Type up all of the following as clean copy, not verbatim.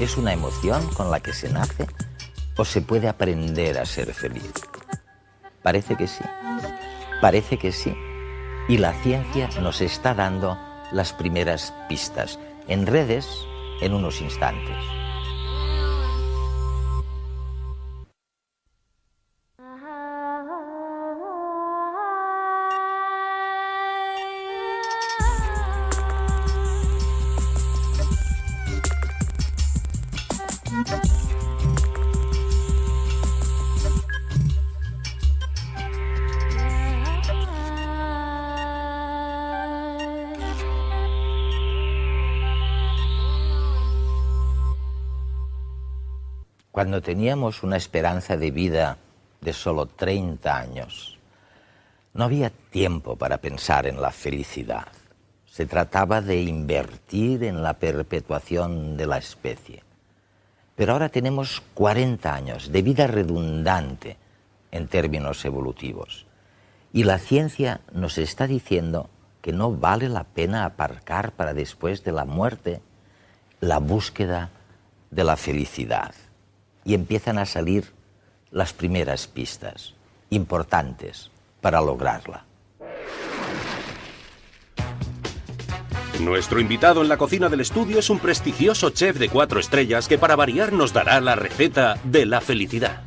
¿Es una emoción con la que se nace o se puede aprender a ser feliz? Parece que sí. Parece que sí. Y la ciencia nos está dando las primeras pistas. En redes, en unos instantes. Cuando teníamos una esperanza de vida de solo 30 años, no había tiempo para pensar en la felicidad. Se trataba de invertir en la perpetuación de la especie. Pero ahora tenemos 40 años de vida redundante en términos evolutivos. Y la ciencia nos está diciendo que no vale la pena aparcar para después de la muerte la búsqueda de la felicidad. Y empiezan a salir las primeras pistas importantes para lograrla. Nuestro invitado en la cocina del estudio es un prestigioso chef de 4 estrellas que para variar nos dará la receta de la felicidad.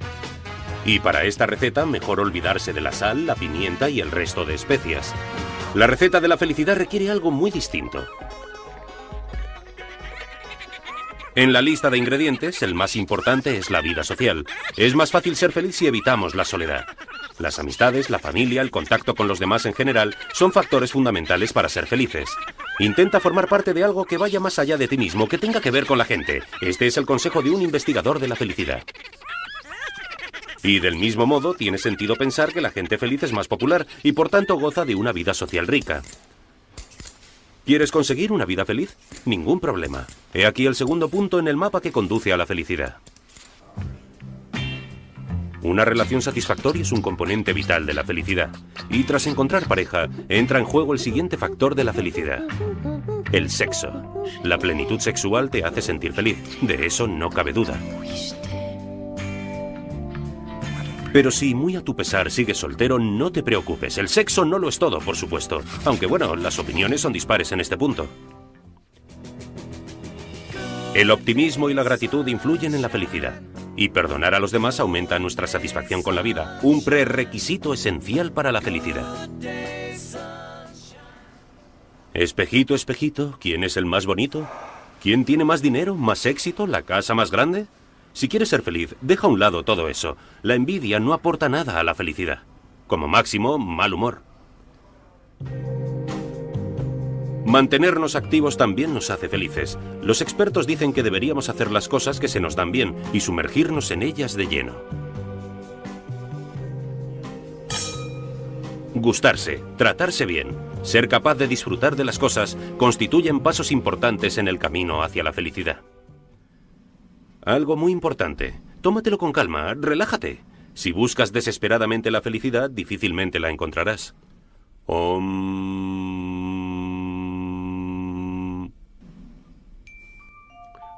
Y para esta receta mejor olvidarse de la sal, la pimienta y el resto de especias. La receta de la felicidad requiere algo muy distinto. En la lista de ingredientes, el más importante es la vida social. Es más fácil ser feliz si evitamos la soledad. Las amistades, la familia, el contacto con los demás en general son factores fundamentales para ser felices. Intenta formar parte de algo que vaya más allá de ti mismo, que tenga que ver con la gente. Este es el consejo de un investigador de la felicidad. Y del mismo modo, tiene sentido pensar que la gente feliz es más popular y por tanto goza de una vida social rica. ¿Quieres conseguir una vida feliz? Ningún problema. He aquí el segundo punto en el mapa que conduce a la felicidad. Una relación satisfactoria es un componente vital de la felicidad. Y tras encontrar pareja, entra en juego el siguiente factor de la felicidad: el sexo. La plenitud sexual te hace sentir feliz. De eso no cabe duda. Pero si muy a tu pesar sigues soltero, no te preocupes. El sexo no lo es todo, por supuesto. Aunque bueno, las opiniones son dispares en este punto. El optimismo y la gratitud influyen en la felicidad. Y perdonar a los demás aumenta nuestra satisfacción con la vida. Un prerequisito esencial para la felicidad. Espejito, espejito, ¿quién es el más bonito? ¿Quién tiene más dinero, más éxito, la casa más grande? Si quieres ser feliz, deja a un lado todo eso. La envidia no aporta nada a la felicidad. Como máximo, mal humor. Mantenernos activos también nos hace felices. Los expertos dicen que deberíamos hacer las cosas que se nos dan bien y sumergirnos en ellas de lleno. Gustarse, tratarse bien, ser capaz de disfrutar de las cosas constituyen pasos importantes en el camino hacia la felicidad. Algo muy importante. Tómatelo con calma, relájate. Si buscas desesperadamente la felicidad, difícilmente la encontrarás.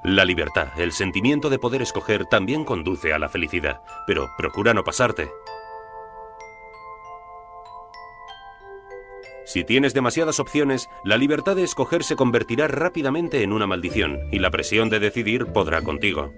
La libertad, el sentimiento de poder escoger, también conduce a la felicidad. Pero procura no pasarte. Si tienes demasiadas opciones, la libertad de escoger se convertirá rápidamente en una maldición, y la presión de decidir podrá contigo.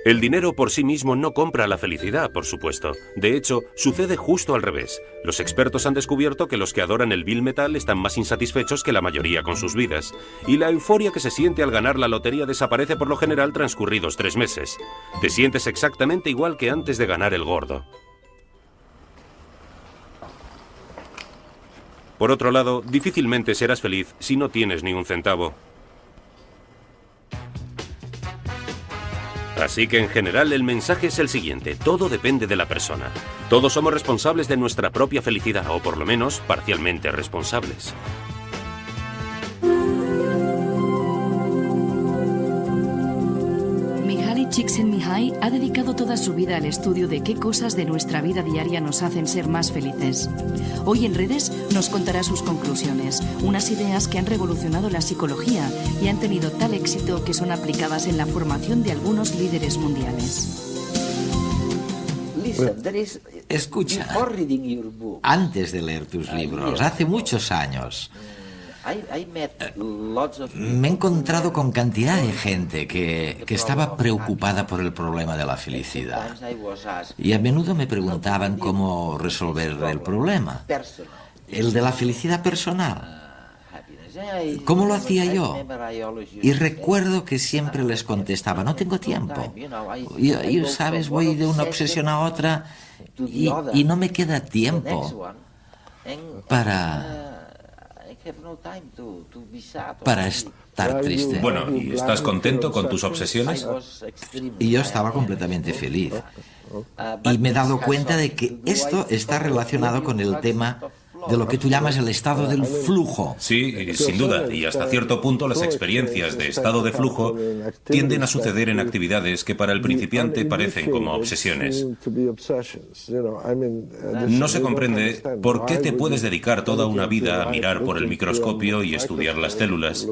El dinero por sí mismo no compra la felicidad, por supuesto. De hecho, sucede justo al revés. Los expertos han descubierto que los que adoran el vil metal están más insatisfechos que la mayoría con sus vidas. Y la euforia que se siente al ganar la lotería desaparece por lo general transcurridos 3 meses. Te sientes exactamente igual que antes de ganar el gordo. Por otro lado, difícilmente serás feliz si no tienes ni un centavo. Así que en general el mensaje es el siguiente: todo depende de la persona. Todos somos responsables de nuestra propia felicidad, o por lo menos parcialmente responsables. Mihaly Csikszentmihalyi Mihai ha dedicado toda su vida al estudio de qué cosas de nuestra vida diaria nos hacen ser más felices. Hoy en Redes nos contará sus conclusiones, unas ideas que han revolucionado la psicología y han tenido tal éxito que son aplicadas en la formación de algunos líderes mundiales. Escucha, antes de leer tus libros, hace muchos años, me he encontrado con cantidad de gente que estaba preocupada por el problema de la felicidad. Y a menudo me preguntaban cómo resolver el problema, el de la felicidad personal. ¿Cómo lo hacía yo? Y recuerdo que siempre les contestaba, no tengo tiempo. Yo, sabes, voy de una obsesión a otra y no me queda tiempo para estar triste. Bueno, ¿y estás contento con tus obsesiones? Y yo estaba completamente feliz. Y me he dado cuenta de que esto está relacionado con el tema de lo que tú llamas el estado del flujo. Sí, sin duda, y hasta cierto punto las experiencias de estado de flujo tienden a suceder en actividades que para el principiante parecen como obsesiones. No se comprende por qué te puedes dedicar toda una vida a mirar por el microscopio y estudiar las células,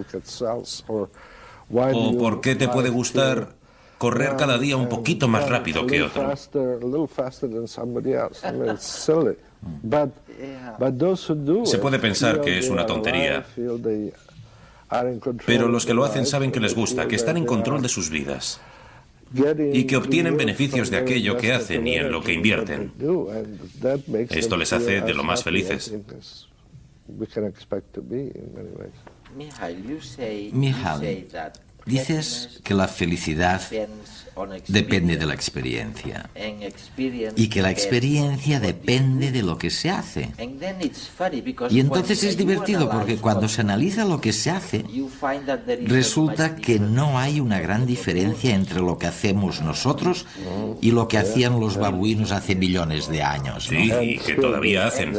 o por qué te puede gustar correr cada día un poquito más rápido que otro. Se puede pensar que es una tontería, pero los que lo hacen saben que les gusta, que están en control de sus vidas y que obtienen beneficios de aquello que hacen y en lo que invierten. Esto les hace de lo más felices. Mihaly, dices que la felicidad depende de la experiencia y que la experiencia depende de lo que se hace. Y entonces es divertido porque cuando se analiza lo que se hace, resulta que no hay una gran diferencia entre lo que hacemos nosotros y lo que hacían los babuinos hace millones de años, ¿no? Sí, y que todavía hacen.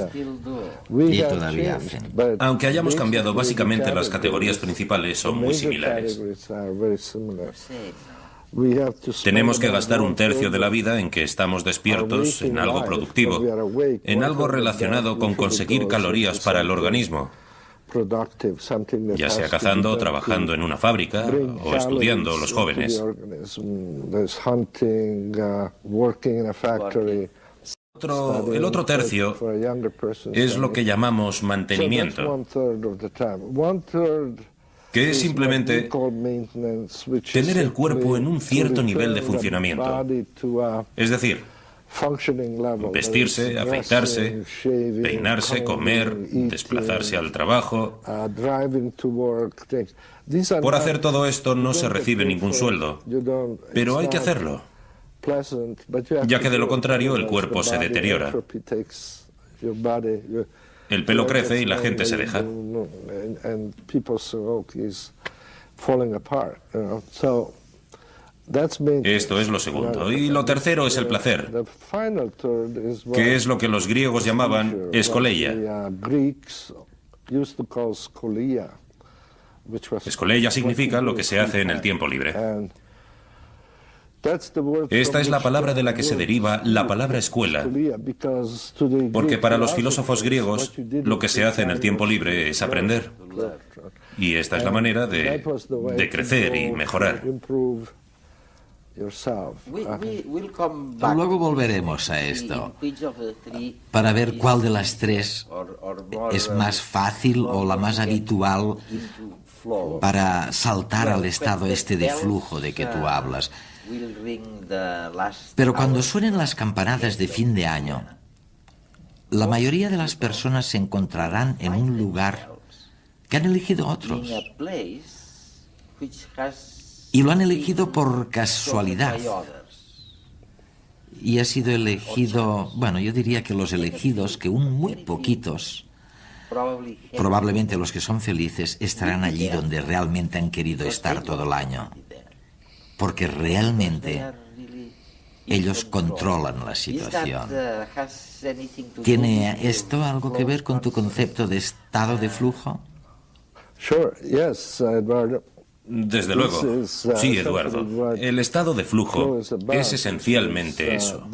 Y todavía hacen. Aunque hayamos cambiado básicamente las categorías principales, son muy similares. Tenemos que gastar un tercio de la vida en que estamos despiertos en algo productivo, en algo relacionado con conseguir calorías para el organismo, ya sea cazando, trabajando en una fábrica o estudiando los jóvenes. El otro tercio es lo que llamamos mantenimiento, que es simplemente tener el cuerpo en un cierto nivel de funcionamiento. Es decir, vestirse, afeitarse, peinarse, comer, desplazarse al trabajo. Por hacer todo esto no se recibe ningún sueldo, pero hay que hacerlo, ya que de lo contrario el cuerpo se deteriora. El pelo crece y la gente se deja. Esto es lo segundo. Y lo tercero es el placer, que es lo que los griegos llamaban escoleia. Escoleia significa lo que se hace en el tiempo libre. Esta es la palabra de la que se deriva la palabra escuela, porque para los filósofos griegos lo que se hace en el tiempo libre es aprender. Y esta es la manera de crecer y mejorar. Luego volveremos a esto, para ver cuál de las tres es más fácil o la más habitual para saltar al estado este de flujo de que tú hablas. Pero cuando suenen las campanadas de fin de año, la mayoría de las personas se encontrarán en un lugar que han elegido otros. Y lo han elegido por casualidad. Y ha sido elegido, bueno, yo diría que los elegidos, que muy poquitos, probablemente los que son felices, estarán allí donde realmente han querido estar todo el año. Porque realmente ellos controlan la situación. ¿Tiene esto algo que ver con tu concepto de estado de flujo? Desde luego. Sí, Eduardo. El estado de flujo es esencialmente eso.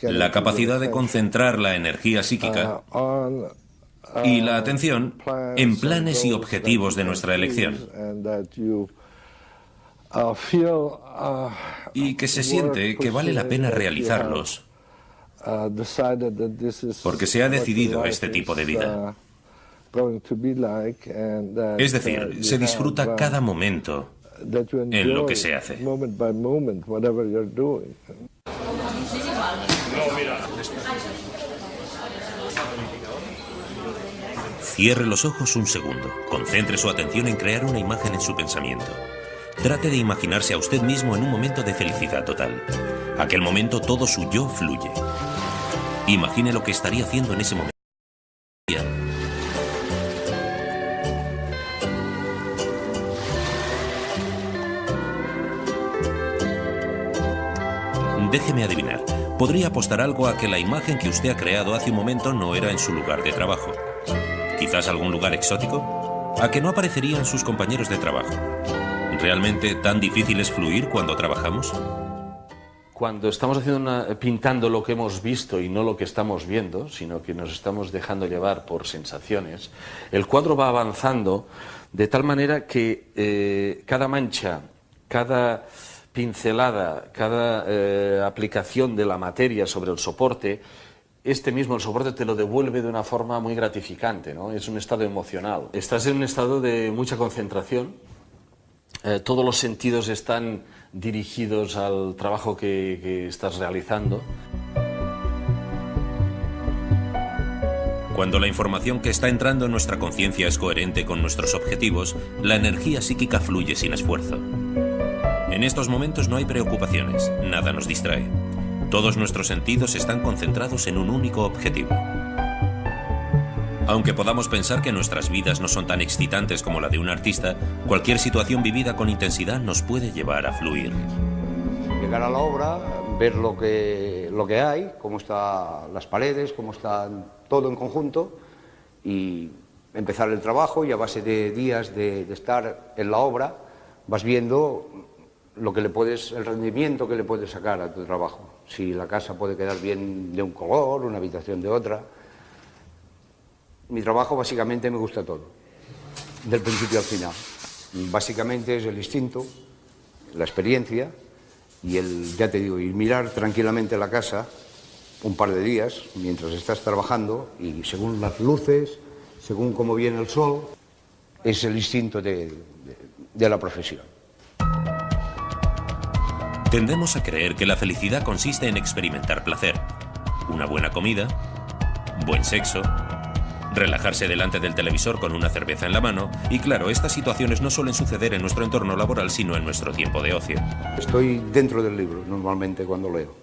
La capacidad de concentrar la energía psíquica y la atención en planes y objetivos de nuestra elección. Y que se siente que vale la pena realizarlos porque se ha decidido este tipo de vida. Es decir, se disfruta cada momento en lo que se hace. Cierre los ojos un segundo. Concentre su atención en crear una imagen en su pensamiento. Trate de imaginarse a usted mismo en un momento de felicidad total. Aquel momento todo su yo fluye. Imagine lo que estaría haciendo en ese momento. Déjeme adivinar. Podría apostar algo a que la imagen que usted ha creado hace un momento no era en su lugar de trabajo. Quizás algún lugar exótico. A que no aparecerían sus compañeros de trabajo. ¿Realmente tan difícil es fluir cuando trabajamos? Cuando estamos pintando lo que hemos visto y no lo que estamos viendo, sino que nos estamos dejando llevar por sensaciones, el cuadro va avanzando de tal manera que cada mancha, cada pincelada, cada aplicación de la materia sobre el soporte, el soporte te lo devuelve de una forma muy gratificante, ¿no? Es un estado emocional. Estás en un estado de mucha concentración. Todos los sentidos están dirigidos al trabajo que estás realizando. Cuando la información que está entrando en nuestra conciencia es coherente con nuestros objetivos, la energía psíquica fluye sin esfuerzo. En estos momentos no hay preocupaciones, nada nos distrae. Todos nuestros sentidos están concentrados en un único objetivo. Aunque podamos pensar que nuestras vidas no son tan excitantes como la de un artista, cualquier situación vivida con intensidad nos puede llevar a fluir. Llegar a la obra, ver lo que hay, cómo están las paredes, cómo está todo en conjunto, y empezar el trabajo, y a base de días de estar en la obra vas viendo el rendimiento que le puedes sacar a tu trabajo. Si la casa puede quedar bien de un color, una habitación de otra. Mi trabajo básicamente me gusta todo, del principio al final. Básicamente es el instinto, la experiencia y ya te digo, y mirar tranquilamente la casa un par de días mientras estás trabajando, y según las luces, según cómo viene el sol, es el instinto de la profesión. Tendemos a creer que la felicidad consiste en experimentar placer, una buena comida, buen sexo, relajarse delante del televisor con una cerveza en la mano, y claro, estas situaciones no suelen suceder en nuestro entorno laboral, sino en nuestro tiempo de ocio. Estoy dentro del libro normalmente cuando leo.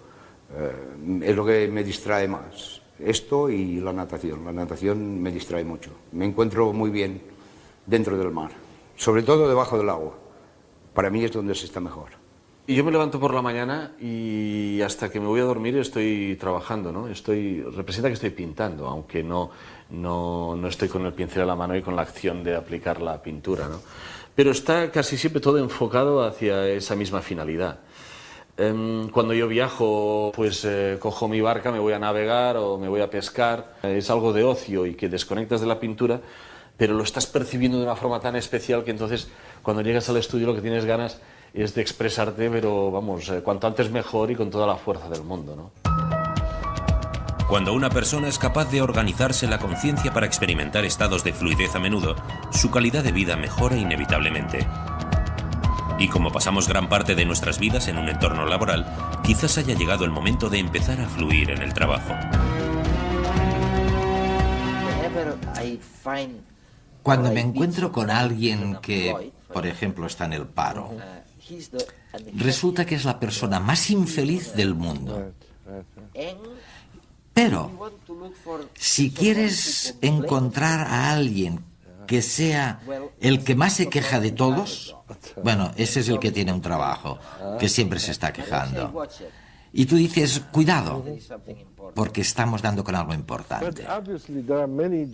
Es lo que me distrae más. Esto y la natación. La natación me distrae mucho. Me encuentro muy bien dentro del mar, sobre todo debajo del agua. Para mí es donde se está mejor. Y yo me levanto por la mañana y hasta que me voy a dormir estoy trabajando, ¿no? Representa que estoy pintando, aunque no estoy con el pincel a la mano y con la acción de aplicar la pintura, ¿no? Pero está casi siempre todo enfocado hacia esa misma finalidad. Cuando yo viajo, pues cojo mi barca, me voy a navegar o me voy a pescar. Es algo de ocio y que desconectas de la pintura, pero lo estás percibiendo de una forma tan especial que entonces cuando llegas al estudio lo que tienes ganas es de expresarte, pero vamos, cuanto antes mejor y con toda la fuerza del mundo, ¿no? Cuando una persona es capaz de organizarse la conciencia para experimentar estados de fluidez a menudo, su calidad de vida mejora inevitablemente. Y como pasamos gran parte de nuestras vidas en un entorno laboral, quizás haya llegado el momento de empezar a fluir en el trabajo. Cuando me encuentro con alguien que, por ejemplo, está en el paro, resulta que es la persona más infeliz del mundo. Pero, si quieres encontrar a alguien que sea el que más se queja de todos, bueno, ese es el que tiene un trabajo, que siempre se está quejando. Y tú dices, cuidado, porque estamos dando con algo importante.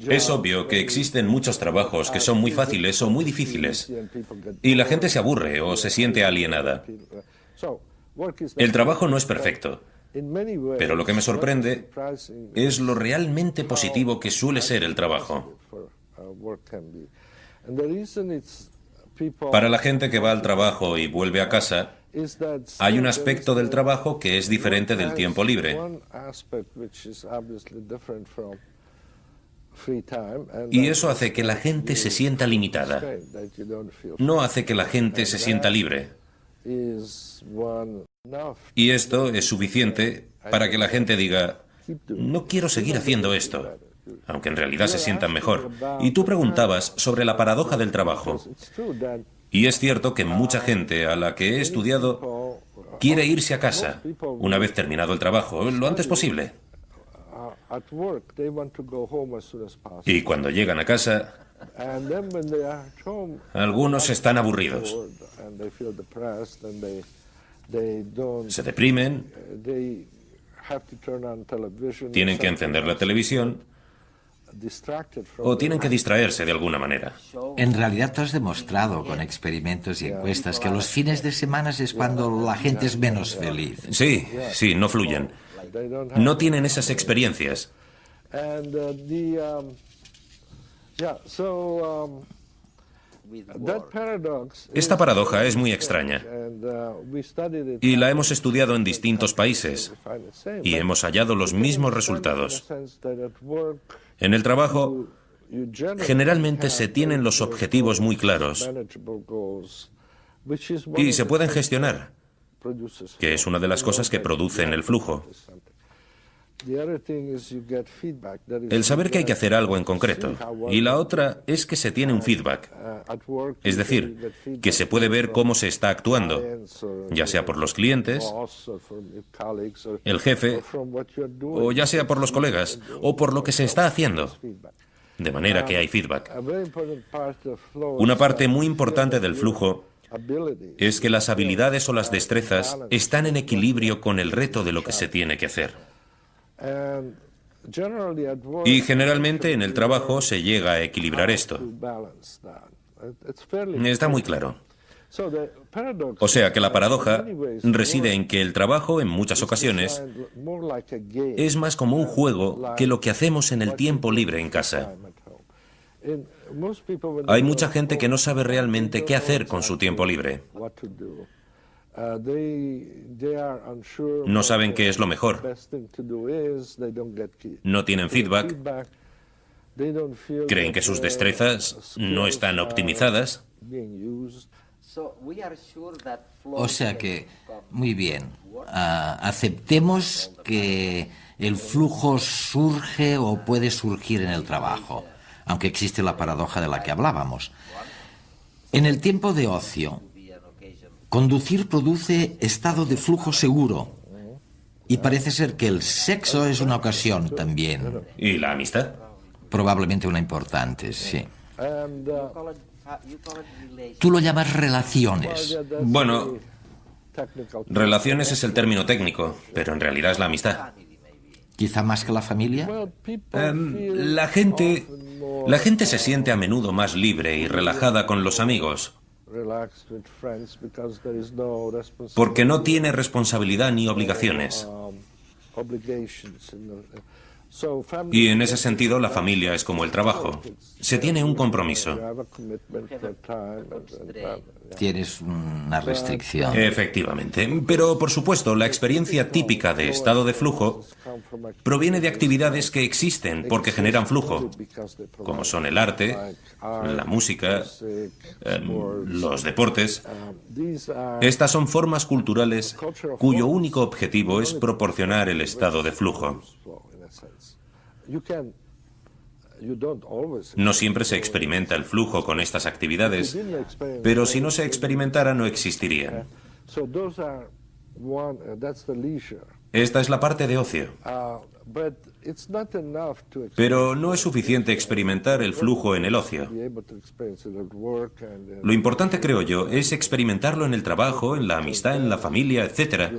Es obvio que existen muchos trabajos que son muy fáciles o muy difíciles, y la gente se aburre o se siente alienada. El trabajo no es perfecto, pero lo que me sorprende es lo realmente positivo que suele ser el trabajo. Para la gente que va al trabajo y vuelve a casa, hay un aspecto del trabajo que es diferente del tiempo libre. Y eso hace que la gente se sienta limitada. No hace que la gente se sienta libre. Y esto es suficiente para que la gente diga, no quiero seguir haciendo esto, aunque en realidad se sientan mejor. Y tú preguntabas sobre la paradoja del trabajo. Y es cierto que mucha gente a la que he estudiado quiere irse a casa, una vez terminado el trabajo, lo antes posible. Y cuando llegan a casa, algunos están aburridos. Se deprimen, tienen que encender la televisión o tienen que distraerse de alguna manera. En realidad tú has demostrado con experimentos y encuestas que los fines de semana es cuando la gente es menos feliz. Sí, no fluyen. No tienen esas experiencias. Esta paradoja es muy extraña y la hemos estudiado en distintos países y hemos hallado los mismos resultados. En el trabajo, generalmente se tienen los objetivos muy claros y se pueden gestionar, que es una de las cosas que producen el flujo. El saber que hay que hacer algo en concreto. Y la otra es que se tiene un feedback. Es decir, que se puede ver cómo se está actuando, ya sea por los clientes, el jefe, o ya sea por los colegas, o por lo que se está haciendo. De manera que hay feedback. Una parte muy importante del flujo es que las habilidades o las destrezas están en equilibrio con el reto de lo que se tiene que hacer. Y generalmente en el trabajo se llega a equilibrar esto. Está muy claro. O sea que la paradoja reside en que el trabajo, en muchas ocasiones, es más como un juego que lo que hacemos en el tiempo libre en casa. Hay mucha gente que no sabe realmente qué hacer con su tiempo libre. No saben qué es lo mejor. No tienen feedback. Creen que sus destrezas no están optimizadas. O sea que, muy bien, aceptemos que el flujo surge o puede surgir en el trabajo, aunque existe la paradoja de la que hablábamos. En el tiempo de ocio, conducir produce estado de flujo seguro. Y parece ser que el sexo es una ocasión también. ¿Y la amistad? Probablemente una importante, sí. Tú lo llamas relaciones. Bueno, relaciones es el término técnico, pero en realidad es la amistad. ¿Quizá más que la familia? La gente se siente a menudo más libre y relajada con los amigos. Porque no tiene responsabilidad ni obligaciones. Y en ese sentido la familia es como el trabajo. Se tiene un compromiso. Tienes una restricción. Efectivamente. Pero, por supuesto, la experiencia típica de estado de flujo proviene de actividades que existen porque generan flujo, como son el arte, la música, los deportes. Estas son formas culturales cuyo único objetivo es proporcionar el estado de flujo. No siempre se experimenta el flujo con estas actividades, pero si no se experimentara no existirían. Esta es la parte de ocio. Pero no es suficiente experimentar el flujo en el ocio. Lo importante, creo yo, es experimentarlo en el trabajo, en la amistad, en la familia, etc.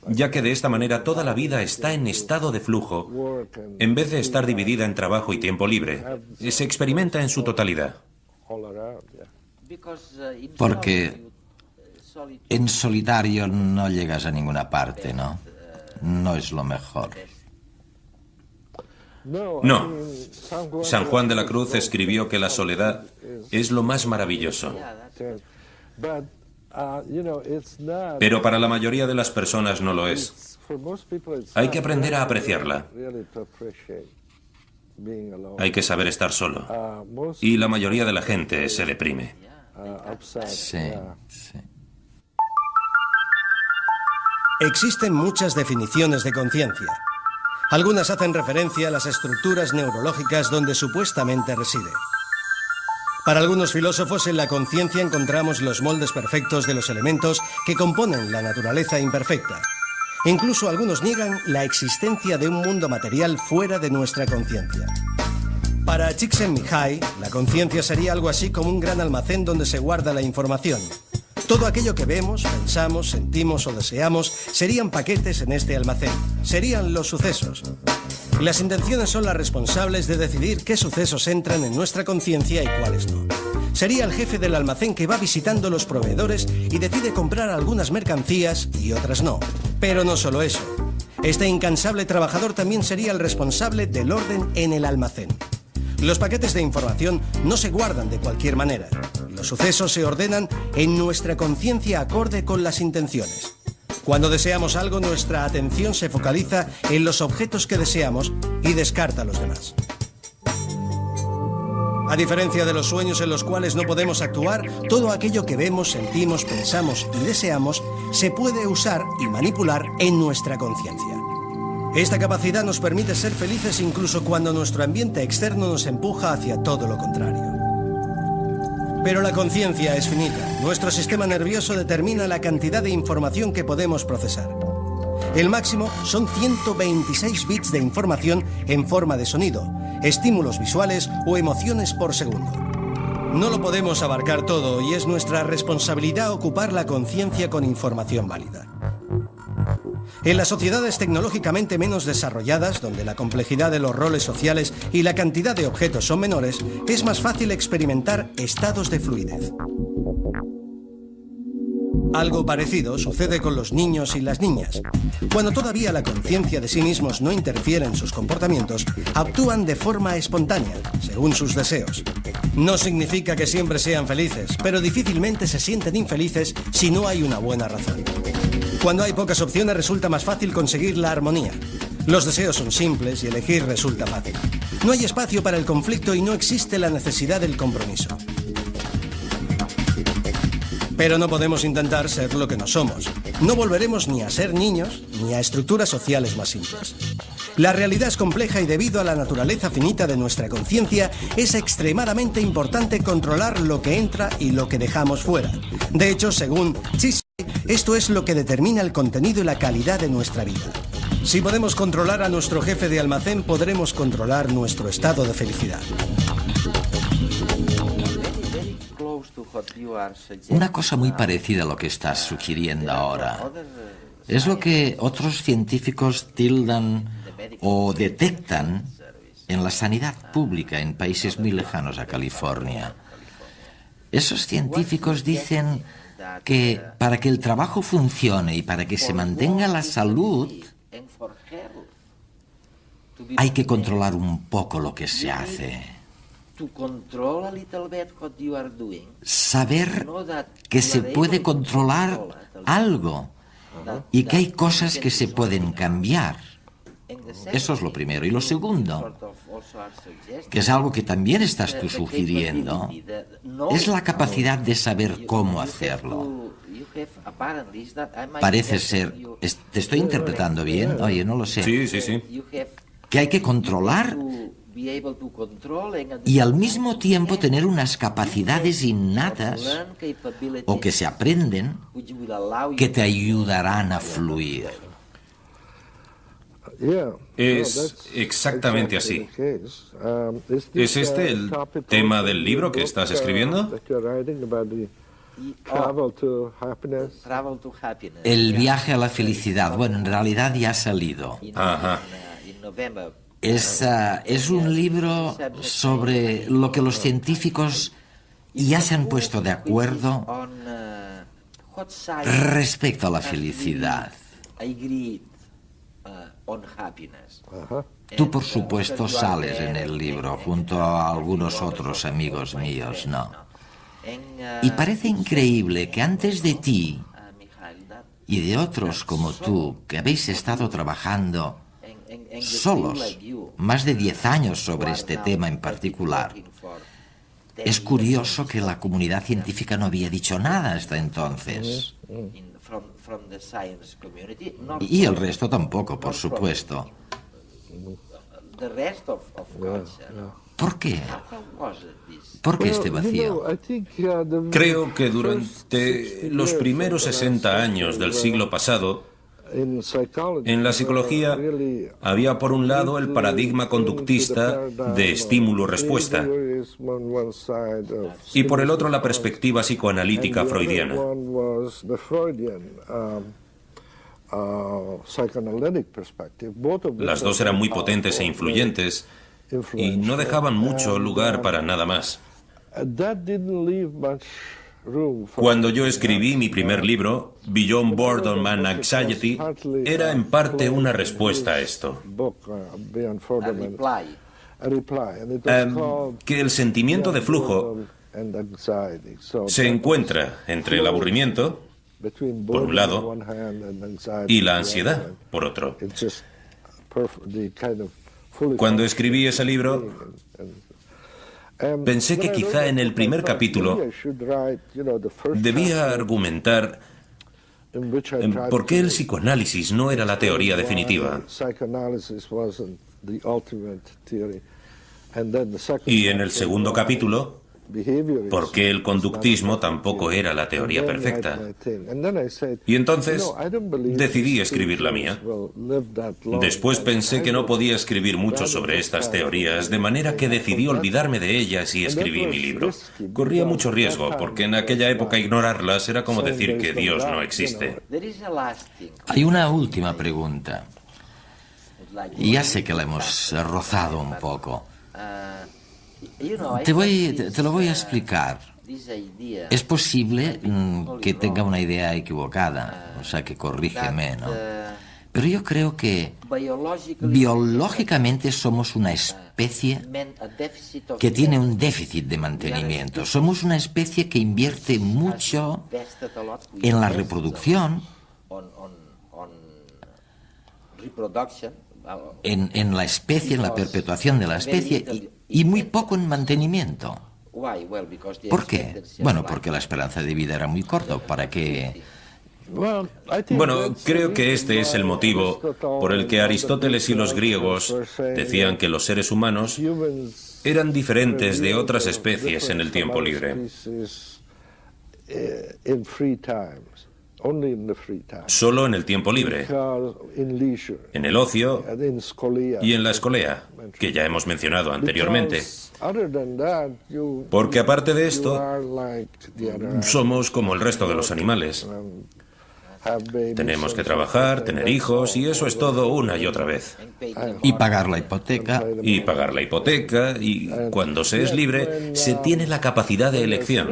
Ya que de esta manera toda la vida está en estado de flujo, en vez de estar dividida en trabajo y tiempo libre. Se experimenta en su totalidad. Porque en solitario no llegas a ninguna parte, ¿no? No es lo mejor. No. San Juan de la Cruz escribió que la soledad es lo más maravilloso. Pero para la mayoría de las personas no lo es. Hay que aprender a apreciarla. Hay que saber estar solo. Y la mayoría de la gente se deprime. Sí, sí. Existen muchas definiciones de conciencia. Algunas hacen referencia a las estructuras neurológicas donde supuestamente reside. Para algunos filósofos, en la conciencia encontramos los moldes perfectos de los elementos que componen la naturaleza imperfecta. Incluso algunos niegan la existencia de un mundo material fuera de nuestra conciencia. Para Csikszentmihalyi, la conciencia sería algo así como un gran almacén donde se guarda la información. Todo aquello que vemos, pensamos, sentimos o deseamos serían paquetes en este almacén. Serían los sucesos. Las intenciones son las responsables de decidir qué sucesos entran en nuestra conciencia y cuáles no. Sería el jefe del almacén que va visitando los proveedores y decide comprar algunas mercancías y otras no. Pero no solo eso. Este incansable trabajador también sería el responsable del orden en el almacén. Los paquetes de información no se guardan de cualquier manera. Los sucesos se ordenan en nuestra conciencia acorde con las intenciones. Cuando deseamos algo, nuestra atención se focaliza en los objetos que deseamos y descarta a los demás. A diferencia de los sueños en los cuales no podemos actuar, todo aquello que vemos, sentimos, pensamos y deseamos se puede usar y manipular en nuestra conciencia. Esta capacidad nos permite ser felices incluso cuando nuestro ambiente externo nos empuja hacia todo lo contrario. Pero la conciencia es finita. Nuestro sistema nervioso determina la cantidad de información que podemos procesar. El máximo son 126 bits de información en forma de sonido, estímulos visuales o emociones por segundo. No lo podemos abarcar todo y es nuestra responsabilidad ocupar la conciencia con información válida. En las sociedades tecnológicamente menos desarrolladas, donde la complejidad de los roles sociales y la cantidad de objetos son menores, es más fácil experimentar estados de fluidez. Algo parecido sucede con los niños y las niñas. Cuando todavía la conciencia de sí mismos no interfiere en sus comportamientos, actúan de forma espontánea, según sus deseos. No significa que siempre sean felices, pero difícilmente se sienten infelices si no hay una buena razón. Cuando hay pocas opciones resulta más fácil conseguir la armonía. Los deseos son simples y elegir resulta fácil. No hay espacio para el conflicto y no existe la necesidad del compromiso. Pero no podemos intentar ser lo que no somos. No volveremos ni a ser niños ni a estructuras sociales más simples. La realidad es compleja y debido a la naturaleza finita de nuestra conciencia es extremadamente importante controlar lo que entra y lo que dejamos fuera. De hecho, según Csikszentmihalyi, esto es lo que determina el contenido y la calidad de nuestra vida. Si podemos controlar a nuestro jefe de almacén, podremos controlar nuestro estado de felicidad. Una cosa muy parecida a lo que estás sugiriendo ahora es lo que otros científicos tildan o detectan en la sanidad pública en países muy lejanos a California. Esos científicos dicen que para que el trabajo funcione y para que se mantenga la salud, hay que controlar un poco lo que se hace. Saber que se puede controlar algo y que hay cosas que se pueden cambiar. Eso es lo primero. Y lo segundo, que es algo que también estás tú sugiriendo, es la capacidad de saber cómo hacerlo. Parece ser... ¿Te estoy interpretando bien? Oye, no lo sé. Sí. Que hay que controlar y al mismo tiempo tener unas capacidades innatas o que se aprenden que te ayudarán a fluir. Es exactamente así. ¿Es este el tema del libro que estás escribiendo? El viaje a la felicidad. Bueno, en realidad ya ha salido. Ajá. Es un libro sobre lo que los científicos ya se han puesto de acuerdo respecto a la felicidad. Tú, por supuesto, sales en el libro junto a algunos otros amigos míos, ¿no? Y parece increíble que antes de ti y de otros como tú, que habéis estado trabajando solos más de 10 años sobre este tema en particular, es curioso que la comunidad científica no había dicho nada hasta entonces. Y el resto tampoco, por supuesto. ¿Por qué? ¿Por qué este vacío? Creo que durante los primeros 60 años del siglo pasado, en la psicología había por un lado el paradigma conductista de estímulo-respuesta y por el otro la perspectiva psicoanalítica freudiana. Las dos eran muy potentes e influyentes y no dejaban mucho lugar para nada más. Cuando yo escribí mi primer libro, Beyond Boredom and Anxiety, era en parte una respuesta a esto. Que el sentimiento de flujo se encuentra entre el aburrimiento, por un lado, y la ansiedad, por otro. Cuando escribí ese libro, pensé que quizá en el primer capítulo debía argumentar por qué el psicoanálisis no era la teoría definitiva. Y en el segundo capítulo, por qué el conductismo tampoco era la teoría perfecta. Y entonces decidí escribir la mía. Después pensé que no podía escribir mucho sobre estas teorías, de manera que decidí olvidarme de ellas y escribí mi libro. Corría mucho riesgo, porque en aquella época ignorarlas era como decir que Dios no existe. Hay una última pregunta. Y ya sé que la hemos rozado un poco. Te lo voy a explicar. Es posible que tenga una idea equivocada, o sea, que corrígeme, ¿no? Pero yo creo que biológicamente somos una especie que tiene un déficit de mantenimiento. Somos una especie que invierte mucho en la reproducción, en la especie, en la perpetuación de la especie, y muy poco en mantenimiento. ¿Por qué? Bueno, porque la esperanza de vida era muy corta. ¿Para qué? Bueno, creo que este es el motivo por el que Aristóteles y los griegos decían que los seres humanos eran diferentes de otras especies en el tiempo libre. Solo en el tiempo libre, en el ocio y en la escolea, que ya hemos mencionado anteriormente. Porque aparte de esto, somos como el resto de los animales. Tenemos que trabajar, tener hijos, y eso es todo una y otra vez. Y pagar la hipoteca. Y pagar la hipoteca, y cuando se es libre, se tiene la capacidad de elección.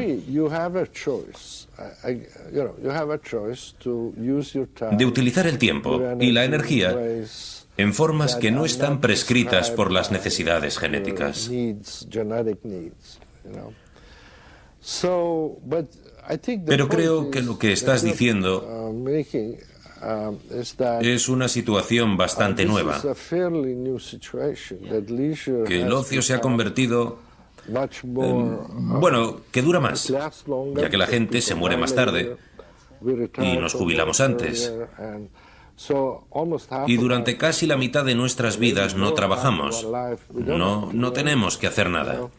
De utilizar el tiempo y la energía en formas que no están prescritas por las necesidades genéticas. Pero creo que lo que estás diciendo es una situación bastante nueva, que el ocio se ha convertido bueno, que dura más, ya que la gente se muere más tarde y nos jubilamos antes. Y durante casi la mitad de nuestras vidas no trabajamos. No tenemos que hacer nada.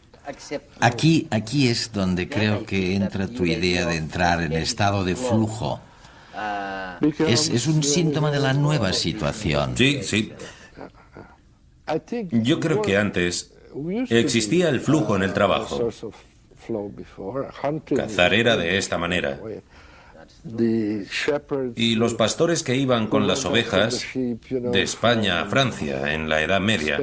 Aquí es donde creo que entra tu idea de entrar en estado de flujo. Es un síntoma de la nueva situación. Sí, sí. Yo creo que antes existía el flujo en el trabajo. Cazar era de esta manera. Y los pastores que iban con las ovejas de España a Francia en la Edad Media,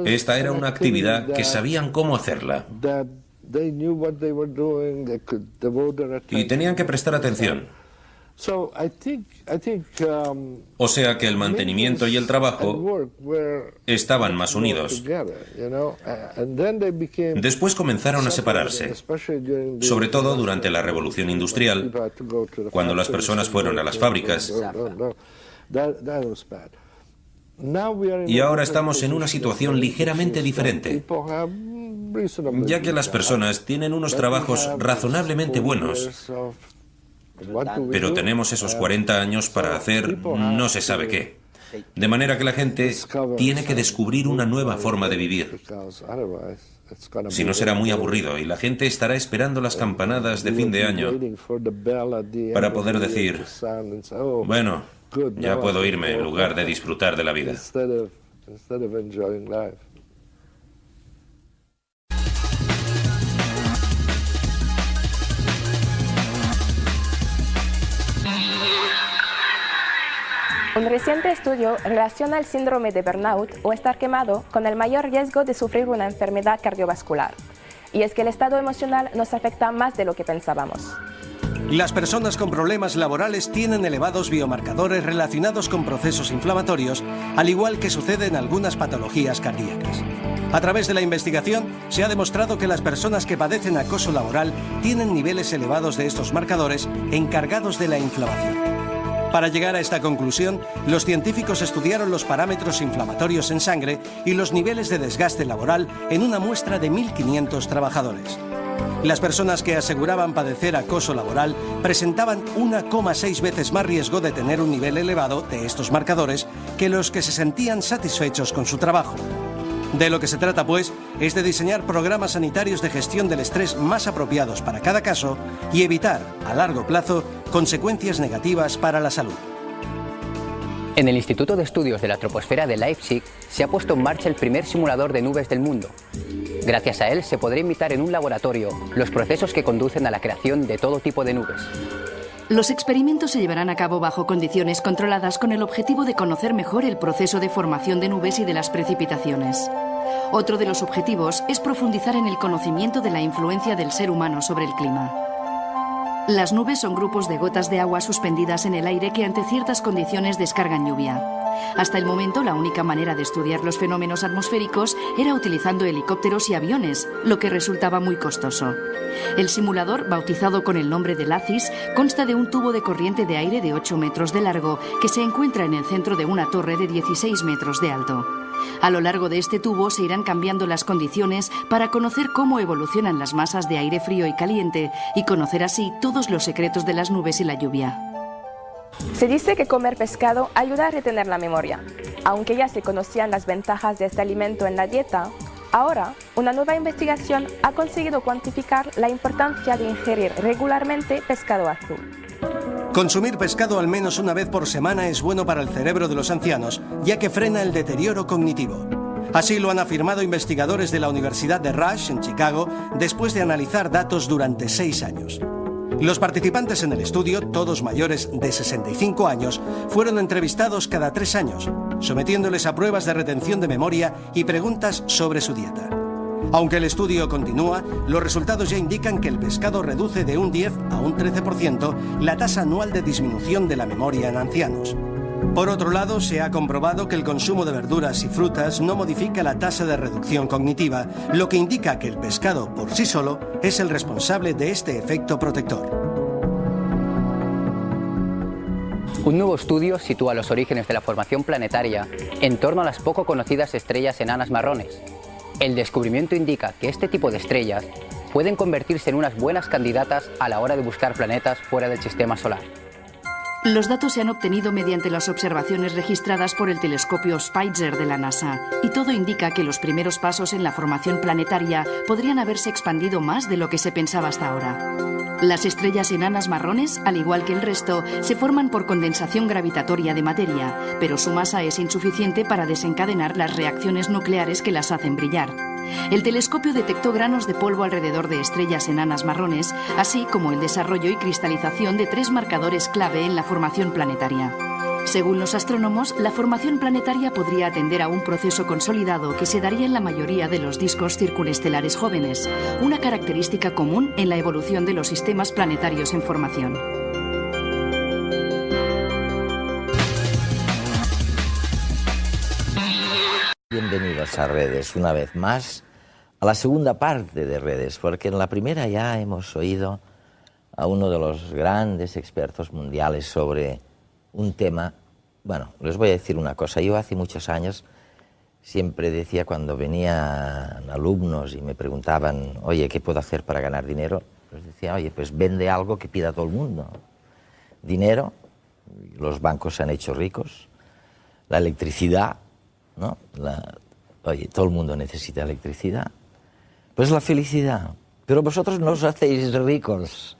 esta era una actividad que sabían cómo hacerla y tenían que prestar atención. O sea que el mantenimiento y el trabajo estaban más unidos. Después comenzaron a separarse, sobre todo durante la Revolución Industrial, cuando las personas fueron a las fábricas. Y ahora estamos en una situación ligeramente diferente, ya que las personas tienen unos trabajos razonablemente buenos, pero tenemos esos 40 años para hacer no se sabe qué. De manera que la gente tiene que descubrir una nueva forma de vivir. Si no, será muy aburrido y la gente estará esperando las campanadas de fin de año para poder decir, bueno, ya puedo irme en lugar de disfrutar de la vida. Un reciente estudio relaciona el síndrome de burnout o estar quemado con el mayor riesgo de sufrir una enfermedad cardiovascular. Y es que el estado emocional nos afecta más de lo que pensábamos. Las personas con problemas laborales tienen elevados biomarcadores relacionados con procesos inflamatorios, al igual que sucede en algunas patologías cardíacas. A través de la investigación se ha demostrado que las personas que padecen acoso laboral tienen niveles elevados de estos marcadores encargados de la inflamación. Para llegar a esta conclusión, los científicos estudiaron los parámetros inflamatorios en sangre y los niveles de desgaste laboral en una muestra de 1.500 trabajadores. Las personas que aseguraban padecer acoso laboral presentaban 1,6 veces más riesgo de tener un nivel elevado de estos marcadores que los que se sentían satisfechos con su trabajo. De lo que se trata, pues, es de diseñar programas sanitarios de gestión del estrés más apropiados para cada caso y evitar, a largo plazo, consecuencias negativas para la salud. En el Instituto de Estudios de la Troposfera de Leipzig se ha puesto en marcha el primer simulador de nubes del mundo. Gracias a él se podrá imitar en un laboratorio los procesos que conducen a la creación de todo tipo de nubes. Los experimentos se llevarán a cabo bajo condiciones controladas con el objetivo de conocer mejor el proceso de formación de nubes y de las precipitaciones. Otro de los objetivos es profundizar en el conocimiento de la influencia del ser humano sobre el clima. Las nubes son grupos de gotas de agua suspendidas en el aire que ante ciertas condiciones descargan lluvia. Hasta el momento, la única manera de estudiar los fenómenos atmosféricos era utilizando helicópteros y aviones, lo que resultaba muy costoso. El simulador, bautizado con el nombre de LACIS, consta de un tubo de corriente de aire de 8 metros de largo que se encuentra en el centro de una torre de 16 metros de alto. A lo largo de este tubo se irán cambiando las condiciones para conocer cómo evolucionan las masas de aire frío y caliente y conocer así todos los secretos de las nubes y la lluvia. Se dice que comer pescado ayuda a retener la memoria. Aunque ya se conocían las ventajas de este alimento en la dieta, ahora una nueva investigación ha conseguido cuantificar la importancia de ingerir regularmente pescado azul. Consumir pescado al menos una vez por semana es bueno para el cerebro de los ancianos, ya que frena el deterioro cognitivo. Así lo han afirmado investigadores de la Universidad de Rush, en Chicago, después de analizar datos durante 6 años. Los participantes en el estudio, todos mayores de 65 años, fueron entrevistados cada 3 años, sometiéndoles a pruebas de retención de memoria y preguntas sobre su dieta. Aunque el estudio continúa, los resultados ya indican que el pescado reduce de un 10 a un 13% la tasa anual de disminución de la memoria en ancianos. Por otro lado, se ha comprobado que el consumo de verduras y frutas no modifica la tasa de reducción cognitiva, lo que indica que el pescado por sí solo es el responsable de este efecto protector. Un nuevo estudio sitúa los orígenes de la formación planetaria en torno a las poco conocidas estrellas enanas marrones. El descubrimiento indica que este tipo de estrellas pueden convertirse en unas buenas candidatas a la hora de buscar planetas fuera del sistema solar. Los datos se han obtenido mediante las observaciones registradas por el telescopio Spitzer de la NASA, y todo indica que los primeros pasos en la formación planetaria podrían haberse expandido más de lo que se pensaba hasta ahora. Las estrellas enanas marrones, al igual que el resto, se forman por condensación gravitatoria de materia, pero su masa es insuficiente para desencadenar las reacciones nucleares que las hacen brillar. El telescopio detectó granos de polvo alrededor de estrellas enanas marrones, así como el desarrollo y cristalización de 3 marcadores clave en la formación planetaria. Según los astrónomos, la formación planetaria podría atender a un proceso consolidado que se daría en la mayoría de los discos circunestelares jóvenes, una característica común en la evolución de los sistemas planetarios en formación. Bienvenidos a Redes, una vez más, a la segunda parte de Redes, porque en la primera ya hemos oído a uno de los grandes expertos mundiales sobre un tema. Bueno, les voy a decir una cosa. Yo hace muchos años siempre decía, cuando venían alumnos y me preguntaban, oye, ¿qué puedo hacer para ganar dinero? Les decía, oye, pues vende algo que pida todo el mundo. Dinero, los bancos se han hecho ricos, la electricidad, ¿no? Oye, todo el mundo necesita electricidad. Pues la felicidad. Pero vosotros no os hacéis ricos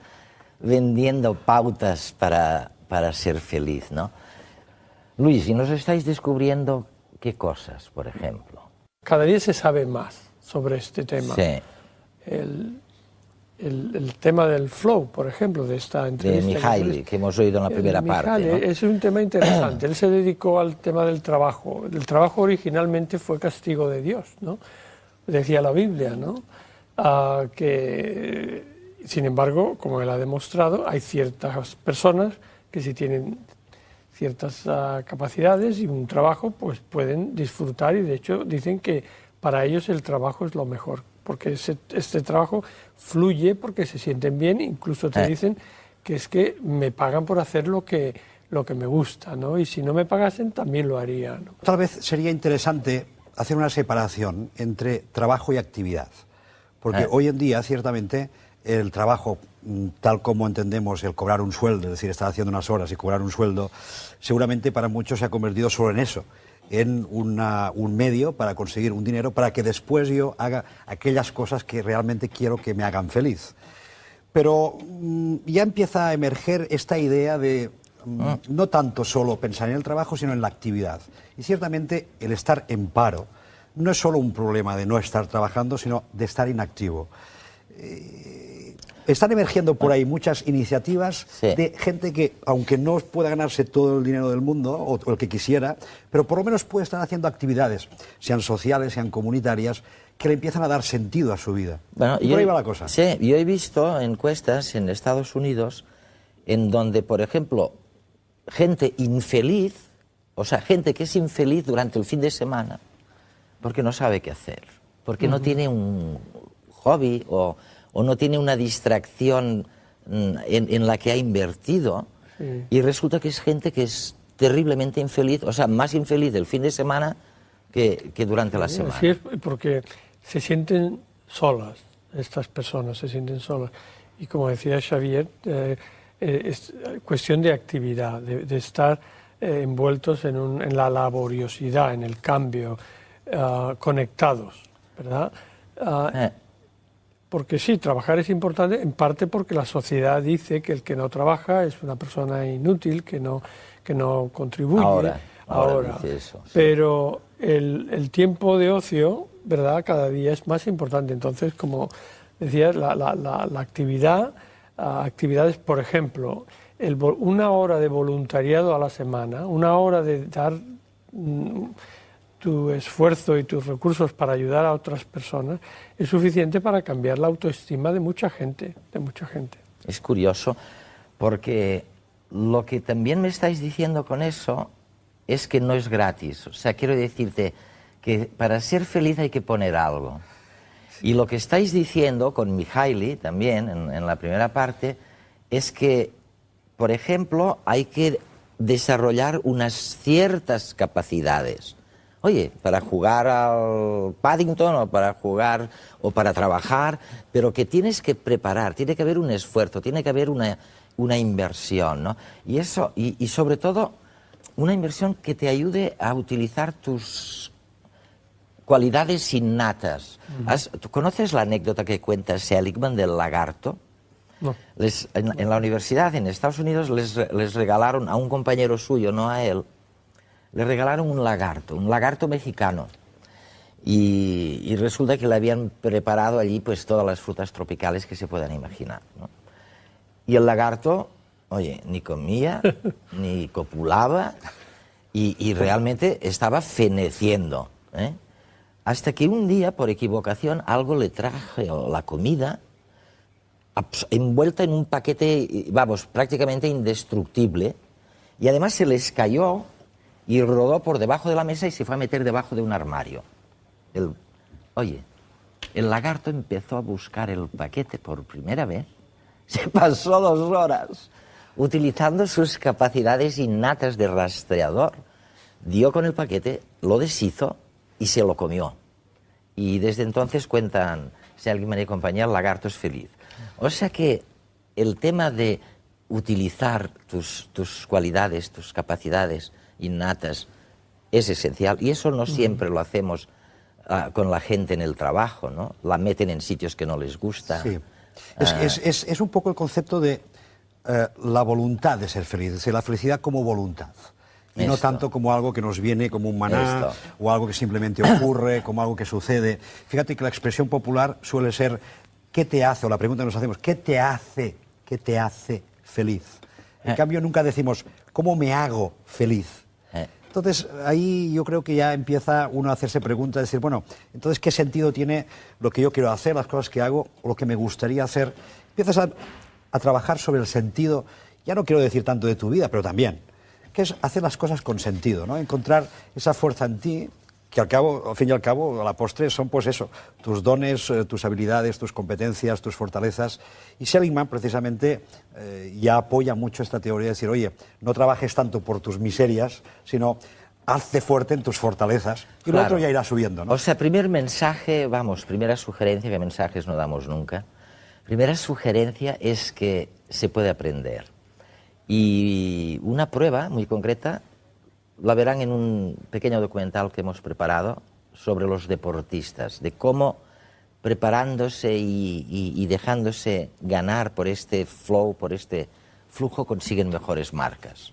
vendiendo pautas para ser feliz, ¿no? Luis, y nos estáis descubriendo qué cosas, por ejemplo. Cada día se sabe más sobre este tema. Sí. El tema del flow, por ejemplo, de esta entrevista. De Mihaly, que hemos oído en la primera parte, ¿no? Es un tema interesante. Él se dedicó al tema del trabajo. El trabajo originalmente fue castigo de Dios, ¿no? Decía la Biblia, ¿no? Sin embargo, como él ha demostrado, hay ciertas personas que si tienen ciertas capacidades y un trabajo, pues pueden disfrutar, y de hecho dicen que para ellos el trabajo es lo mejor, porque este trabajo fluye porque se sienten bien, incluso te dicen que es que me pagan por hacer lo que me gusta, ¿no? Y si no me pagasen también lo haría, ¿no? Tal vez sería interesante hacer una separación entre trabajo y actividad, porque hoy en día ciertamente el trabajo, tal como entendemos el cobrar un sueldo, es decir, estar haciendo unas horas y cobrar un sueldo, seguramente para muchos se ha convertido solo en eso, en un medio para conseguir un dinero para que después yo haga aquellas cosas que realmente quiero que me hagan feliz. Pero ya empieza a emerger esta idea de no tanto solo pensar en el trabajo, sino en la actividad. Y ciertamente el estar en paro no es solo un problema de no estar trabajando, sino de estar inactivo. Están emergiendo por ahí muchas iniciativas de gente que, aunque no pueda ganarse todo el dinero del mundo, o el que quisiera, pero por lo menos puede estar haciendo actividades, sean sociales, sean comunitarias, que le empiezan a dar sentido a su vida. Bueno, por ahí va la cosa. Sí, yo he visto encuestas en Estados Unidos en donde, por ejemplo, gente infeliz, o sea, gente que es infeliz durante el fin de semana, porque no sabe qué hacer, porque no tiene un hobby o no tiene una distracción en la que ha invertido, y resulta que es gente que es terriblemente infeliz, o sea, más infeliz el fin de semana que durante la semana. Así es, porque se sienten solas, estas personas se sienten solas. Y como decía Xavier, es cuestión de actividad, de estar envueltos en la laboriosidad, en el cambio, conectados, ¿verdad? Porque sí, trabajar es importante, en parte porque la sociedad dice que el que no trabaja es una persona inútil, que no contribuye. Ahora dice eso, sí. Pero el tiempo de ocio, ¿verdad?, cada día es más importante. Entonces, como decía, la actividad, actividades, por ejemplo, una hora de voluntariado a la semana, una hora de dar tu esfuerzo y tus recursos para ayudar a otras personas, es suficiente para cambiar la autoestima de mucha gente, Es curioso, porque lo que también me estáis diciendo con eso es que no es gratis. O sea, quiero decirte que para ser feliz hay que poner algo. Sí. Y lo que estáis diciendo con Mihaly también, en la primera parte, es que, por ejemplo, hay que desarrollar unas ciertas capacidades. Oye, para jugar al Paddington o para jugar o para trabajar, pero que tienes que preparar, tiene que haber un esfuerzo, tiene que haber una una inversión, ¿no? Y eso, y sobre todo, una inversión que te ayude a utilizar tus cualidades innatas. ¿Tú conoces la anécdota que cuenta Seligman del lagarto? No. En la universidad en Estados Unidos les regalaron a un compañero suyo, no a él, le regalaron un lagarto mexicano. Y resulta que le habían preparado allí pues todas las frutas tropicales que se puedan imaginar, ¿no? Y el lagarto, oye, ni comía, ni copulaba, y realmente estaba feneciendo, ¿eh? Hasta que un día, por equivocación, algo le trajo la comida envuelta en un paquete, vamos, prácticamente indestructible, y además se les cayó y rodó por debajo de la mesa y se fue a meter debajo de un armario. Oye, el lagarto empezó a buscar el paquete por primera vez, se pasó 2 horas utilizando sus capacidades innatas de rastreador, dio con el paquete, lo deshizo y se lo comió. Y desde entonces cuentan Seligman y compañía, el lagarto es feliz. O sea que el tema de utilizar tus cualidades, tus capacidades innatas es esencial, y eso no siempre lo hacemos con la gente en el trabajo, ¿no? La meten en sitios que no les gusta. Sí. Es un poco el concepto de la voluntad de ser feliz, es decir, la felicidad como voluntad. Y no tanto como algo que nos viene como un maná o algo que simplemente ocurre, como algo que sucede. Fíjate que la expresión popular suele ser ¿qué te hace? O la pregunta que nos hacemos, ¿qué te hace feliz? En cambio nunca decimos ¿cómo me hago feliz? Entonces ahí yo creo que ya empieza uno a hacerse preguntas, decir, bueno, entonces ¿qué sentido tiene lo que yo quiero hacer, las cosas que hago o lo que me gustaría hacer? Empiezas a trabajar sobre el sentido, ya no quiero decir tanto de tu vida, pero también, que es hacer las cosas con sentido, ¿no? Encontrar esa fuerza en ti, que al fin y al cabo, a la postre, son pues eso, tus dones, tus habilidades, tus competencias, tus fortalezas. Y Seligman, precisamente, ya apoya mucho esta teoría de decir, oye, no trabajes tanto por tus miserias, sino hazte fuerte en tus fortalezas, y lo otro ya irá subiendo, ¿no? O sea, primer mensaje, primera sugerencia, que mensajes no damos nunca, primera sugerencia es que se puede aprender. Y una prueba muy concreta la verán en un pequeño documental que hemos preparado sobre los deportistas, de cómo preparándose y dejándose ganar por este flow, por este flujo, consiguen mejores marcas.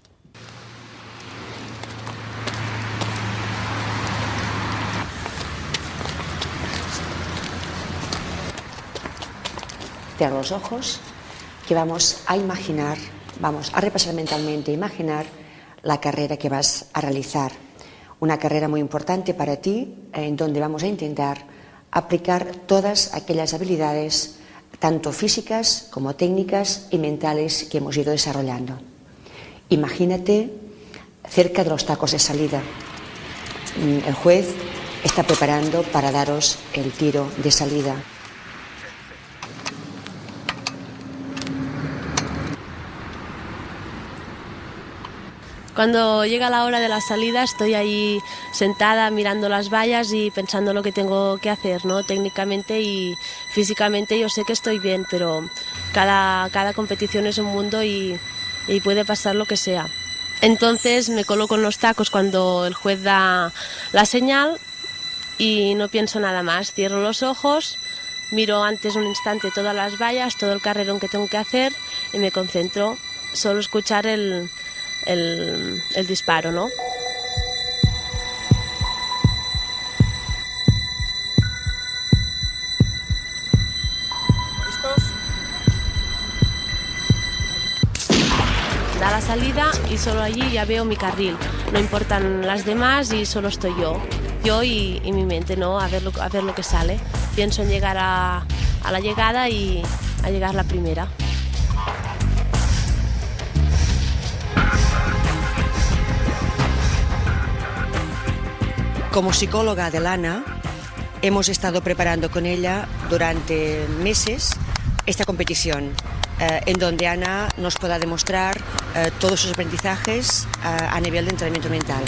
Cierra los ojos, que vamos a imaginar, vamos a repasar mentalmente, imaginar la carrera que vas a realizar. Una carrera muy importante para ti, en donde vamos a intentar aplicar todas aquellas habilidades, tanto físicas como técnicas y mentales que hemos ido desarrollando. Imagínate cerca de los tacos de salida. El juez está preparando para daros el tiro de salida. Cuando llega la hora de la salida estoy ahí sentada mirando las vallas y pensando lo que tengo que hacer, ¿no? Técnicamente y físicamente yo sé que estoy bien, pero cada competición es un mundo y puede pasar lo que sea. Entonces me coloco en los tacos cuando el juez da la señal y no pienso nada más. Cierro los ojos, miro antes un instante todas las vallas, todo el carrerón que tengo que hacer y me concentro solo escuchar el disparo, ¿no? ¿Listos? Da la salida y solo allí ya veo mi carril. No importan las demás y solo estoy yo y mi mente, ¿no? A ver lo que sale. Pienso en llegar a la llegada y a llegar la primera. Como psicóloga de Lana, hemos estado preparando con ella durante meses esta competición, en donde Ana nos pueda demostrar todos sus aprendizajes a nivel de entrenamiento mental.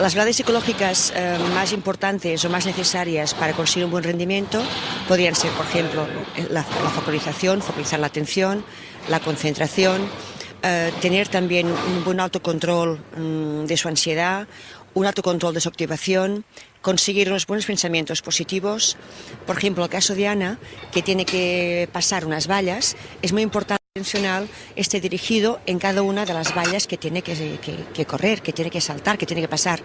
Las verdades psicológicas más importantes o más necesarias para conseguir un buen rendimiento podrían ser, por ejemplo, la focalización, focalizar la atención, la concentración, tener también un buen autocontrol de su ansiedad, un autocontrol de su activación, conseguir unos buenos pensamientos positivos. Por ejemplo, el caso de Ana, que tiene que pasar unas vallas, es muy importante que el atencional esté dirigido en cada una de las vallas que tiene que correr, que tiene que saltar, que tiene que pasar,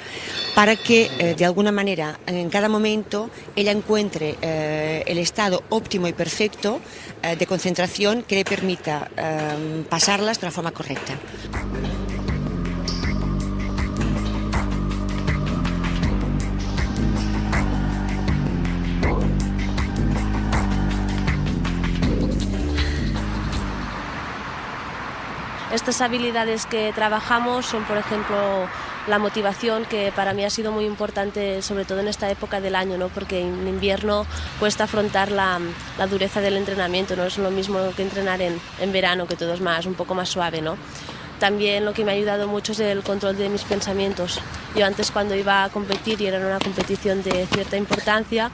para que de alguna manera en cada momento ella encuentre el estado óptimo y perfecto de concentración que le permita pasarlas de la forma correcta. Estas habilidades que trabajamos son, por ejemplo, la motivación, que para mí ha sido muy importante, sobre todo en esta época del año, ¿no? Porque en invierno cuesta afrontar la dureza del entrenamiento, no es lo mismo que entrenar en verano, que todo es un poco más suave, ¿no? También lo que me ha ayudado mucho es el control de mis pensamientos. Yo antes, cuando iba a competir y era una competición de cierta importancia,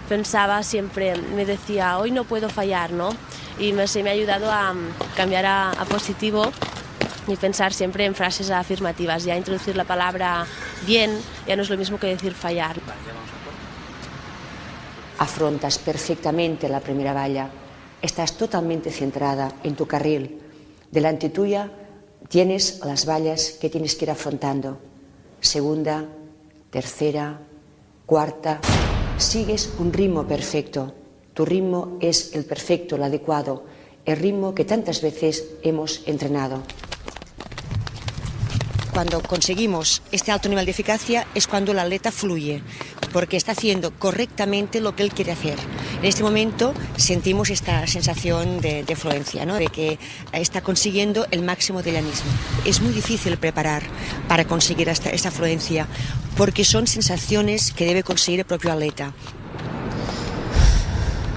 pensaba siempre, me decía, hoy no puedo fallar, ¿no? Y me ha ayudado a cambiar a positivo y pensar siempre en frases afirmativas. Ya introducir la palabra bien ya no es lo mismo que decir fallar. Afrontas perfectamente la primera valla, estás totalmente centrada en tu carril. Delante tuya tienes las vallas que tienes que ir afrontando. Segunda, tercera, cuarta. Sigues un ritmo perfecto. Tu ritmo es el perfecto, el adecuado, el ritmo que tantas veces hemos entrenado. Cuando conseguimos este alto nivel de eficacia es cuando el atleta fluye, porque está haciendo correctamente lo que él quiere hacer. En este momento sentimos esta sensación de fluencia, ¿no? De que está consiguiendo el máximo de ella misma. Es muy difícil preparar para conseguir esta fluencia, porque son sensaciones que debe conseguir el propio atleta.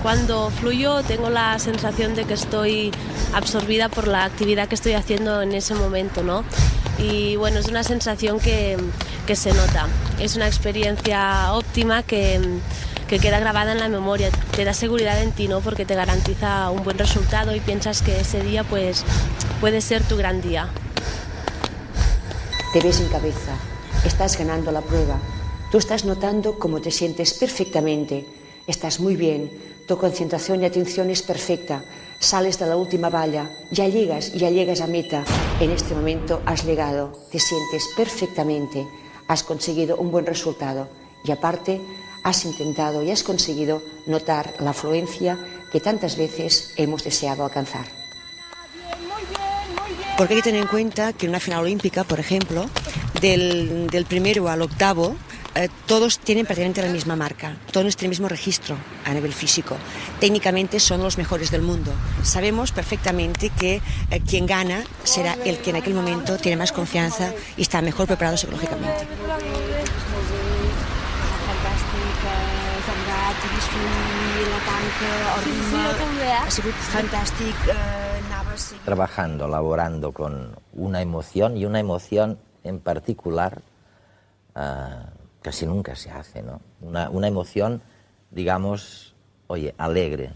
Cuando fluyo tengo la sensación de que estoy absorbida por la actividad que estoy haciendo en ese momento, ¿no? Y bueno, es una sensación que se nota. Es una experiencia óptima que queda grabada en la memoria. Te da seguridad en ti, ¿no? Porque te garantiza un buen resultado y piensas que ese día pues puede ser tu gran día. Te ves en cabeza, estás ganando la prueba. Tú estás notando cómo te sientes perfectamente. Estás muy bien, tu concentración y atención es perfecta. Sales de la última valla, ya llegas a meta. En este momento has llegado, te sientes perfectamente, has conseguido un buen resultado y aparte has intentado y has conseguido notar la fluencia que tantas veces hemos deseado alcanzar. Porque hay que tener en cuenta que en una final olímpica, por ejemplo, del primero al octavo, todos tienen prácticamente la misma marca, todos tienen el mismo registro a nivel físico. Técnicamente son los mejores del mundo. Sabemos perfectamente que quien gana será el que en aquel momento tiene más confianza y está mejor preparado psicológicamente. Trabajando, laborando con una emoción y una emoción en particular casi nunca se hace, ¿no? Una emoción, digamos, oye, alegre,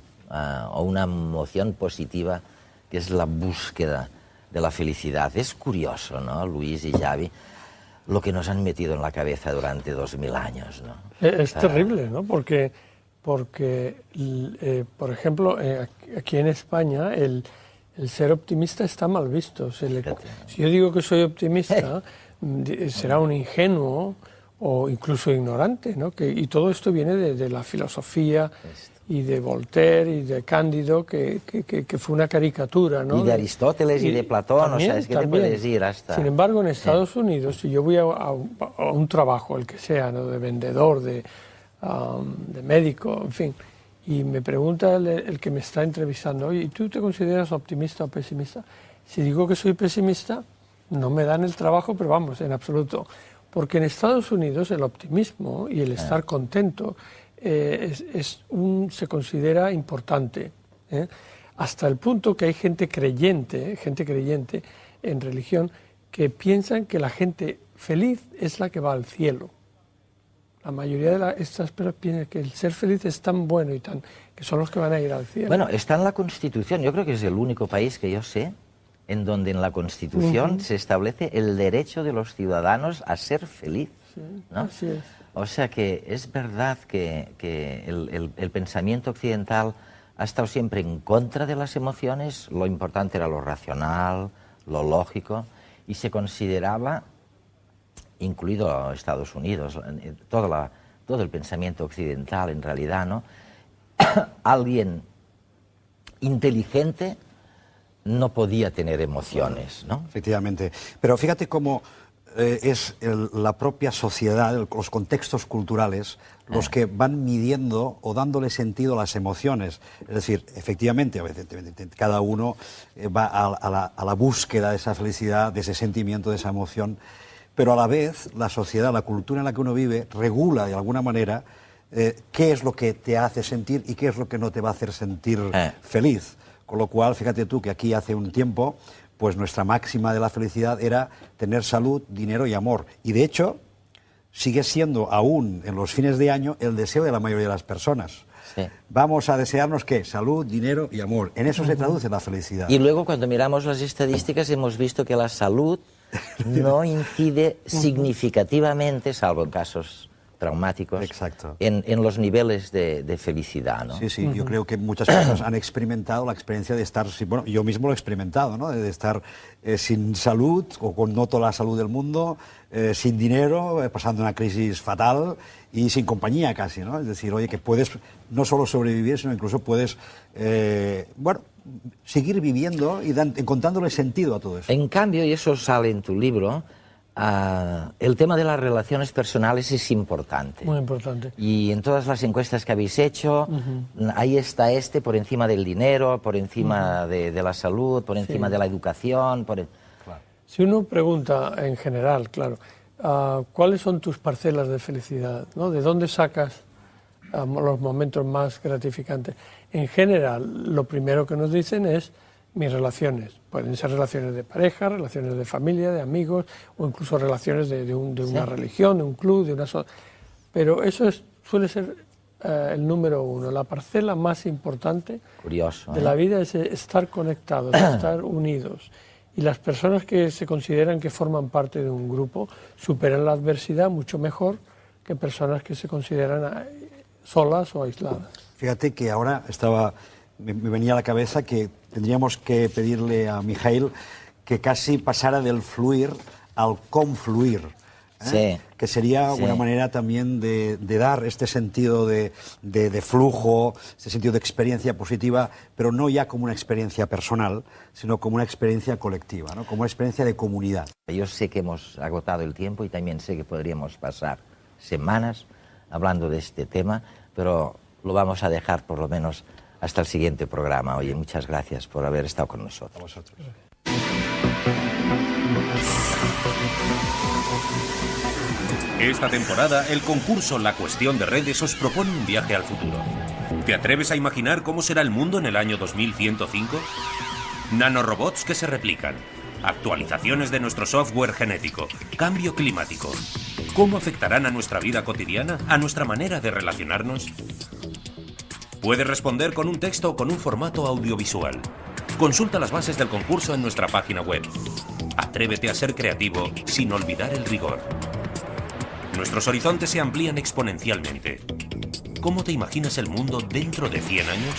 o una emoción positiva, que es la búsqueda de la felicidad. Es curioso, ¿no, Luis y Xavi, lo que nos han metido en la cabeza durante 2000 años, ¿no? Es terrible, ¿no? Porque por ejemplo, aquí en España el ser optimista está mal visto. Si yo digo que soy optimista, será un ingenuo o incluso ignorante, ¿no? Y todo esto viene de la filosofía y de Voltaire y de Cándido, que fue una caricatura, ¿no? Y de Aristóteles y de Platón, también, o sea, es que te puedes ir hasta... Sin embargo, en Estados Unidos, si yo voy a un trabajo, el que sea, ¿no? De vendedor, de médico, en fin, y me pregunta el que me está entrevistando, oye, ¿tú te consideras optimista o pesimista? Si digo que soy pesimista, no me dan el trabajo, pero vamos, en absoluto. Porque en Estados Unidos el optimismo y el estar contento se considera importante, hasta el punto que hay gente creyente en religión que piensan que la gente feliz es la que va al cielo. La mayoría de estas personas piensan que el ser feliz es tan bueno y que son los que van a ir al cielo. Bueno, está en la Constitución. Yo creo que es el único país que yo sé en donde en la Constitución se establece el derecho de los ciudadanos a ser feliz. Sí, ¿no? Así es. O sea que es verdad que el pensamiento occidental ha estado siempre en contra de las emociones. Lo importante era lo racional, lo lógico, y se consideraba, incluido Estados Unidos, todo el pensamiento occidental en realidad, ¿no? Alguien inteligente no podía tener emociones, ¿no? Efectivamente. Pero fíjate cómo es la propia sociedad, los contextos culturales, los que van midiendo o dándole sentido a las emociones. Es decir, efectivamente, cada uno va a la búsqueda de esa felicidad, de ese sentimiento, de esa emoción, pero a la vez la sociedad, la cultura en la que uno vive, regula de alguna manera qué es lo que te hace sentir y qué es lo que no te va a hacer sentir feliz. Con lo cual, fíjate tú que aquí hace un tiempo, pues nuestra máxima de la felicidad era tener salud, dinero y amor. Y de hecho, sigue siendo aún en los fines de año el deseo de la mayoría de las personas. Sí. Vamos a desearnos ¿qué? Salud, dinero y amor. En eso se traduce la felicidad. Y luego cuando miramos las estadísticas hemos visto que la salud no incide significativamente, salvo en casos traumáticos, en los niveles de felicidad, ¿no? Sí, sí, yo creo que muchas personas han experimentado la experiencia de estar, bueno, yo mismo lo he experimentado, ¿no? De estar sin salud o con no toda la salud del mundo, sin dinero, pasando una crisis fatal y sin compañía casi, ¿no? Es decir, oye, que puedes no solo sobrevivir, sino incluso puedes, bueno, seguir viviendo y encontrándole sentido a todo eso. En cambio, y eso sale en tu libro, el tema de las relaciones personales es importante. Muy importante. Y en todas las encuestas que habéis hecho, ahí está por encima del dinero, por encima de la salud, por encima de la educación. Claro. Si uno pregunta en general, claro, ¿cuáles son tus parcelas de felicidad? ¿No? ¿De dónde sacas los momentos más gratificantes? En general, lo primero que nos dicen es mis relaciones. Pueden ser relaciones de pareja, relaciones de familia, de amigos, o incluso relaciones de una religión, de un club, de una... Pero eso suele ser el número uno. La parcela más importante de la vida es estar conectados, estar unidos. Y las personas que se consideran que forman parte de un grupo superan la adversidad mucho mejor que personas que se consideran solas o aisladas. Fíjate que ahora me venía a la cabeza que tendríamos que pedirle a Mijaíl que casi pasara del fluir al confluir, sí, que sería una manera también de dar este sentido de flujo, este sentido de experiencia positiva, pero no ya como una experiencia personal, sino como una experiencia colectiva, ¿no? Como una experiencia de comunidad. Yo sé que hemos agotado el tiempo y también sé que podríamos pasar semanas hablando de este tema, pero lo vamos a dejar por lo menos hasta el siguiente programa. Oye, muchas gracias por haber estado con nosotros. A vosotros. Esta temporada, el concurso La Cuestión de Redes os propone un viaje al futuro. ¿Te atreves a imaginar cómo será el mundo en el año 2105? Nanorobots que se replican, actualizaciones de nuestro software genético, cambio climático. ¿Cómo afectarán a nuestra vida cotidiana, a nuestra manera de relacionarnos? Puedes responder con un texto o con un formato audiovisual. Consulta las bases del concurso en nuestra página web. Atrévete a ser creativo sin olvidar el rigor. Nuestros horizontes se amplían exponencialmente. ¿Cómo te imaginas el mundo dentro de 100 años?